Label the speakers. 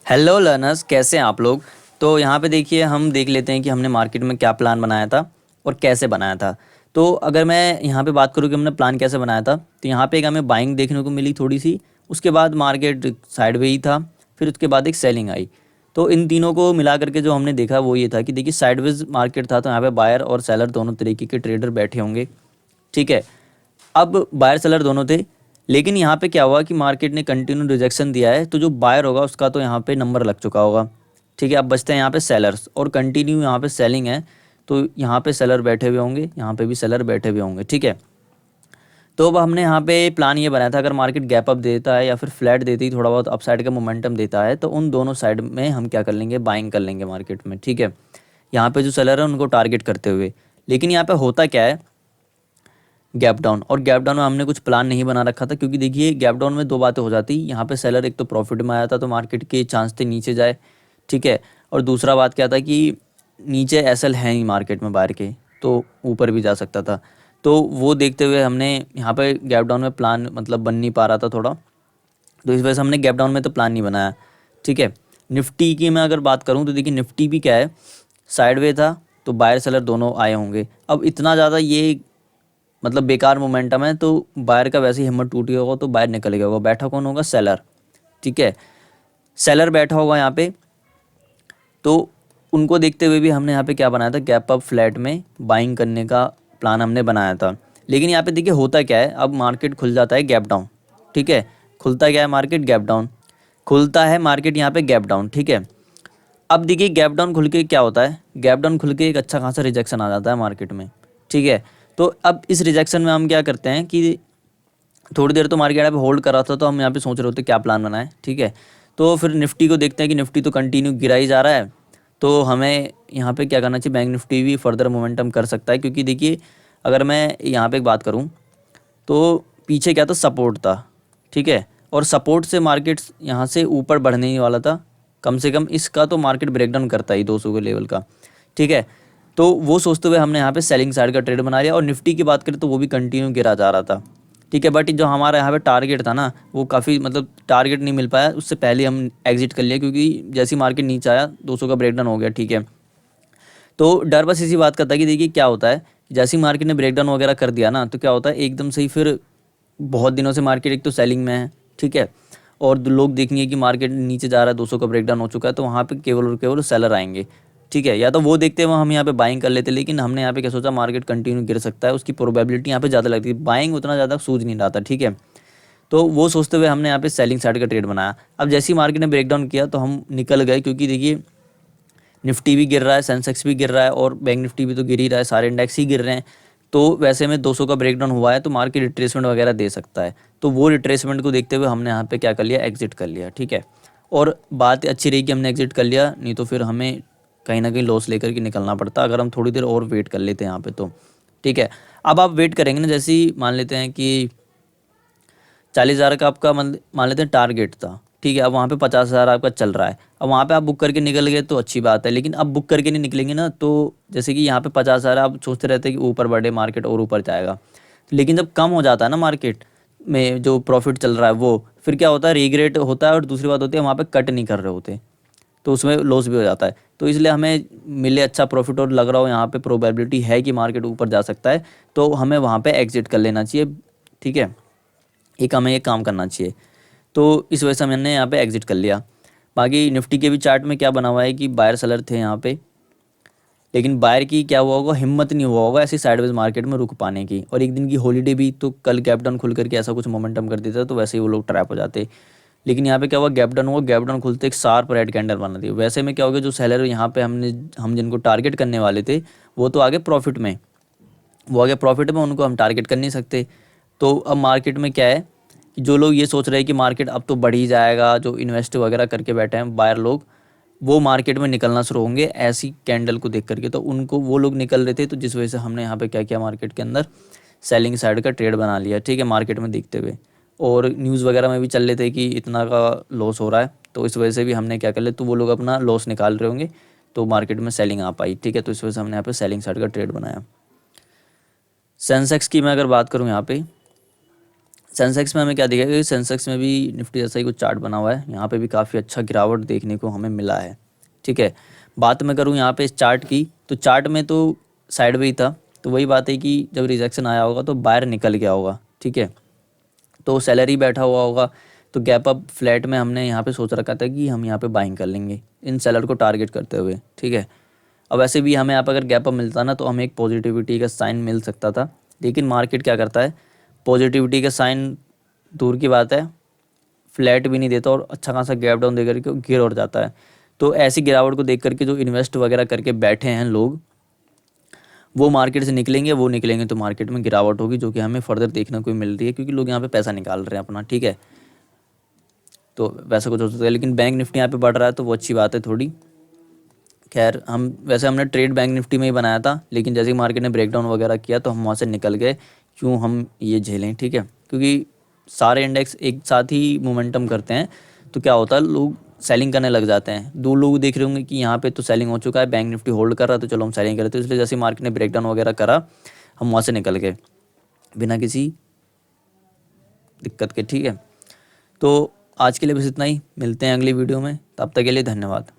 Speaker 1: Hello learners, कैसे हैं आप लोग। तो यहाँ पे देखिए, हम देख लेते हैं कि हमने मार्केट में क्या प्लान बनाया था और कैसे बनाया था। तो अगर मैं यहाँ पे बात करूँ कि हमने प्लान कैसे बनाया था, तो यहाँ पे एक हमें बाइंग देखने को मिली थोड़ी सी। उसके बाद मार्केट साइडवे ही था। फिर उसके बाद एक सेलिंग आई। तो इन तीनों को मिला करके जो हमने देखा वो ये था कि देखिए, साइडवेज मार्केट था, तो यहाँ पे बायर और सेलर दोनों तरीके के ट्रेडर बैठे होंगे। ठीक है। अब बायर सेलर दोनों थे। लेकिन यहाँ पे क्या हुआ कि मार्केट ने कंटिन्यू रिजेक्शन दिया है, तो जो बायर होगा उसका तो यहाँ पे नंबर लग चुका होगा। ठीक है। अब बचते हैं यहाँ पे सेलर्स, और कंटिन्यू यहाँ पे सेलिंग है। तो यहाँ पे सेलर बैठे हुए होंगे, यहाँ पे भी सेलर बैठे हुए होंगे। ठीक है। तो अब हमने यहाँ पे प्लान ये बनाया था, अगर मार्केट गैप अप देता है या फिर फ्लैट देती है, थोड़ा बहुत अपसाइड का मोमेंटम देता है, तो उन दोनों साइड में हम क्या कर लेंगे, बाइंग कर लेंगे मार्केट में। ठीक है। यहाँ पे जो सेलर है उनको टारगेट करते हुए। लेकिन यहाँ पे होता क्या है, गैप डाउन, और गैप डाउन में हमने कुछ प्लान नहीं बना रखा था, क्योंकि देखिए गैप डाउन में दो बातें हो जाती। यहाँ पे सेलर एक तो प्रॉफिट में आया था, तो मार्केट के चांस थे नीचे जाए। ठीक है। और दूसरा बात क्या था कि नीचे एसएल है ही मार्केट में बाहर के, तो ऊपर भी जा सकता था। तो वो देखते हुए हमने यहाँ पे गैप डाउन में प्लान मतलब बन नहीं पा रहा था थोड़ा, तो इस वजह से हमने गैप डाउन में तो प्लान नहीं बनाया। ठीक है। निफ्टी की मैं अगर बात करूँ तो देखिए, निफ्टी भी क्या है, साइडवे था, तो बायर सेलर दोनों आए होंगे। अब इतना ज़्यादा ये मतलब बेकार मोमेंटम है, तो बायर का वैसे ही हिम्मत टूटी होगा, तो बायर निकल गया होगा। बैठा कौन होगा, सेलर। ठीक है। सेलर बैठा होगा यहाँ पे। तो उनको देखते हुए भी हमने यहाँ पे क्या बनाया था, गैप अप फ्लैट में बाइंग करने का प्लान हमने बनाया था। लेकिन यहाँ पे देखिए होता क्या है, अब मार्केट खुल जाता है गैप डाउन। ठीक है। खुलता क्या है मार्केट, गैप डाउन। खुलता है मार्केट यहाँ पे गैप डाउन। ठीक है। अब देखिए गैप डाउन खुल के क्या होता है, गैप डाउन खुल के एक अच्छा खासा रिजेक्शन आ जाता है मार्केट में। ठीक है। तो अब इस रिजेक्शन में हम क्या करते हैं कि थोड़ी देर तो मार्केट यहाँ पे होल्ड कर रहा था, तो हम यहाँ पे सोच रहे होते क्या प्लान बनाएं। ठीक है। तो फिर निफ्टी को देखते हैं कि निफ्टी तो कंटिन्यू गिरा ही जा रहा है, तो हमें यहाँ पे क्या करना चाहिए, बैंक निफ्टी भी फर्दर मोमेंटम कर सकता है। क्योंकि देखिए, अगर मैं यहाँ पे एक बात करूँ, तो पीछे क्या था, सपोर्ट था। ठीक है। और सपोर्ट से मार्केट यहाँ से ऊपर बढ़ने ही वाला था। कम से कम इसका तो मार्केट ब्रेकडाउन करता ही 200 के लेवल का। ठीक है। तो वो सोचते हुए हमने यहाँ पे सेलिंग साइड का ट्रेड बना लिया। और निफ्टी की बात करें तो वो भी कंटिन्यू गिरा जा रहा था। ठीक है। बट जो हमारा यहाँ पे टारगेट था ना, वो काफ़ी मतलब टारगेट नहीं मिल पाया, उससे पहले हम एग्जिट कर लिया, क्योंकि जैसी मार्केट नीचे आया 200 का ब्रेकडाउन हो गया। ठीक है। तो डर बस इसी बात का था कि देखिए क्या होता है, जैसे ही मार्केट ने ब्रेकडाउन वगैरह कर दिया ना, तो क्या होता है एकदम से ही फिर बहुत दिनों से मार्केट एक तो सेलिंग में है। ठीक है। और लोग देखेंगे कि मार्केट नीचे जा रहा है, 200 का ब्रेकडाउन हो चुका है, तो वहाँ पे केवल और केवल सेलर आएंगे। ठीक है। या तो वो देखते हैं हम यहाँ पे बाइंग कर लेते, लेकिन हमने यहाँ पे क्या सोचा, मार्केट कंटिन्यू गिर सकता है, उसकी प्रोबेबिलिटी यहाँ पे ज़्यादा लगती है, बाइंग उतना ज़्यादा सूझ नहीं रहा था। ठीक है। तो वो सोचते हुए हमने यहाँ पे सेलिंग साइड का ट्रेड बनाया। अब जैसे ही मार्केट ने ब्रेकडाउन किया तो हम निकल गए, क्योंकि देखिए निफ्टी भी गिर रहा है, सेंसेक्स भी गिर रहा है, और बैंक निफ्टी भी तो गिर ही रहा है, सारे इंडेक्स ही गिर रहे हैं। तो वैसे में 200 का ब्रेकडाउन हुआ है, तो मार्केट रिट्रेसमेंट वगैरह दे सकता है। तो वो रिट्रेसमेंट को देखते हुए हमने यहाँ पे क्या कर लिया, एग्जिट कर लिया। ठीक है। और बात अच्छी रही कि हमने एग्जिट कर लिया, नहीं तो फिर हमें कहीं ना कहीं लॉस लेकर के निकलना पड़ता अगर हम थोड़ी देर और वेट कर लेते हैं यहाँ पे तो। ठीक है। अब आप वेट करेंगे ना, जैसे ही मान लेते हैं कि 40,000 का आपका मान लेते हैं टारगेट था। ठीक है। अब वहाँ पे 50,000 आपका चल रहा है, अब वहाँ पे आप बुक करके निकल गए तो अच्छी बात है। लेकिन अब बुक करके नहीं निकलेंगे ना, तो जैसे कि यहाँ पे 50,000 आप सोचते रहते हैं कि ऊपर बढ़े मार्केट और ऊपर जाएगा। लेकिन जब कम हो जाता है ना मार्केट में जो प्रॉफिट चल रहा है, वो फिर क्या होता है, रिग्रेट होता है। और दूसरी बात होती है, वहाँ पे कट नहीं कर रहे होते, तो उसमें लॉस भी हो जाता है। तो इसलिए हमें मिले अच्छा प्रॉफिट और लग रहा हो यहाँ पे प्रोबेबिलिटी है कि मार्केट ऊपर जा सकता है, तो हमें वहाँ पे एग्जिट कर लेना चाहिए। ठीक है। एक हमें ये काम करना चाहिए। तो इस वजह से मैंने यहाँ पे एग्जिट कर लिया। बाकी निफ्टी के भी चार्ट में क्या बना हुआ है कि बायर सेलर थे यहाँ पे, लेकिन बायर की क्या हुआ होगा, हिम्मत नहीं हुआ होगा ऐसी साइडवेज मार्केट में रुक पाने की। और एक दिन की हॉलीडे भी, तो कल गैप डाउन खुल करके ऐसा कुछ मोमेंटम कर देता, तो वैसे ही वो लोग ट्रैप हो जाते। लेकिन यहाँ पे क्या हुआ, गैप डाउन हुआ, गैप डाउन खुलते एक शार्प रेड कैंडल बना दी। वैसे में क्या हो गया, जो सेलर यहाँ पे हम जिनको टारगेट करने वाले थे, वो तो आगे प्रॉफिट में, वो आगे प्रॉफिट में, उनको हम टारगेट कर नहीं सकते। तो अब मार्केट में क्या है कि जो लोग ये सोच रहे हैं कि मार्केट अब तो बढ़ ही जाएगा, जो इन्वेस्ट वगैरह करके बैठे हैं बायर लोग, वो मार्केट में निकलना शुरू होंगे ऐसी कैंडल को देख करके। तो उनको वो लोग निकल रहे थे, तो जिस वजह से हमने यहाँ पे क्या किया, मार्केट के अंदर सेलिंग साइड का ट्रेड बना लिया। ठीक है। मार्केट में देखते हुए, और न्यूज़ वगैरह में भी चल रहे थे कि इतना का लॉस हो रहा है, तो इस वजह से भी हमने क्या कर लिया, तो वो लोग अपना लॉस निकाल रहे होंगे, तो मार्केट में सेलिंग आ पाई। ठीक है। तो इस वजह से हमने यहाँ पे सेलिंग साइड का ट्रेड बनाया। सेंसेक्स की मैं अगर बात करूँ यहाँ पे, सेंसेक्स में हमें क्या दिखेगा कि सेंसेक्स में भी निफ्टी जैसा ही कुछ चार्ट बना हुआ है, यहाँ पे भी काफ़ी अच्छा गिरावट देखने को हमें मिला है। ठीक है, बात मैं करूँ यहाँ पे इस चार्ट की, तो चार्ट में तो साइडवेज था, तो वही बात है कि जब रिजेक्शन आया होगा तो बाहर निकल गया होगा। ठीक है, तो सैलरी बैठा हुआ होगा, तो गैप अप फ्लैट में हमने यहाँ पे सोच रखा था कि हम यहाँ पे बाइंग कर लेंगे इन सेलर को टारगेट करते हुए। ठीक है, अब वैसे भी हमें यहाँ पर अगर गैप अप मिलता ना तो हमें एक पॉजिटिविटी का साइन मिल सकता था, लेकिन मार्केट क्या करता है, पॉजिटिविटी का साइन दूर की बात है, फ्लैट भी नहीं देता और अच्छा खासा गैप डाउन दे करके गिर और जाता है। तो ऐसी गिरावट को देख करके जो इन्वेस्ट वगैरह करके बैठे हैं लोग, वो मार्केट से निकलेंगे, वो निकलेंगे तो मार्केट में गिरावट होगी, जो कि हमें फर्दर देखने को मिल रही है, क्योंकि लोग यहाँ पे पैसा निकाल रहे हैं अपना। ठीक है, तो वैसा कुछ हो सकता है, लेकिन बैंक निफ्टी यहाँ पे बढ़ रहा है तो वो अच्छी बात है थोड़ी। खैर हम वैसे हमने ट्रेड बैंक निफ्टी में ही बनाया था, लेकिन जैसे ही मार्केट ने ब्रेकडाउन वगैरह किया तो हम वहाँ से निकल गए। क्यों हम ये झेलें? ठीक है, क्योंकि सारे इंडेक्स एक साथ ही मोमेंटम करते हैं, तो क्या होता है, लोग सेलिंग करने लग जाते हैं। दो लोग देख रहे होंगे कि यहाँ पे तो सेलिंग हो चुका है, बैंक निफ्टी होल्ड कर रहा है, तो चलो हम सेलिंग करते हैं, इसलिए जैसे मार्केट ने ब्रेकडाउन वगैरह करा हम वहाँ से निकल गए बिना किसी दिक्कत के। ठीक है, तो आज के लिए बस इतना ही, मिलते हैं अगली वीडियो में, तब तक के लिए धन्यवाद।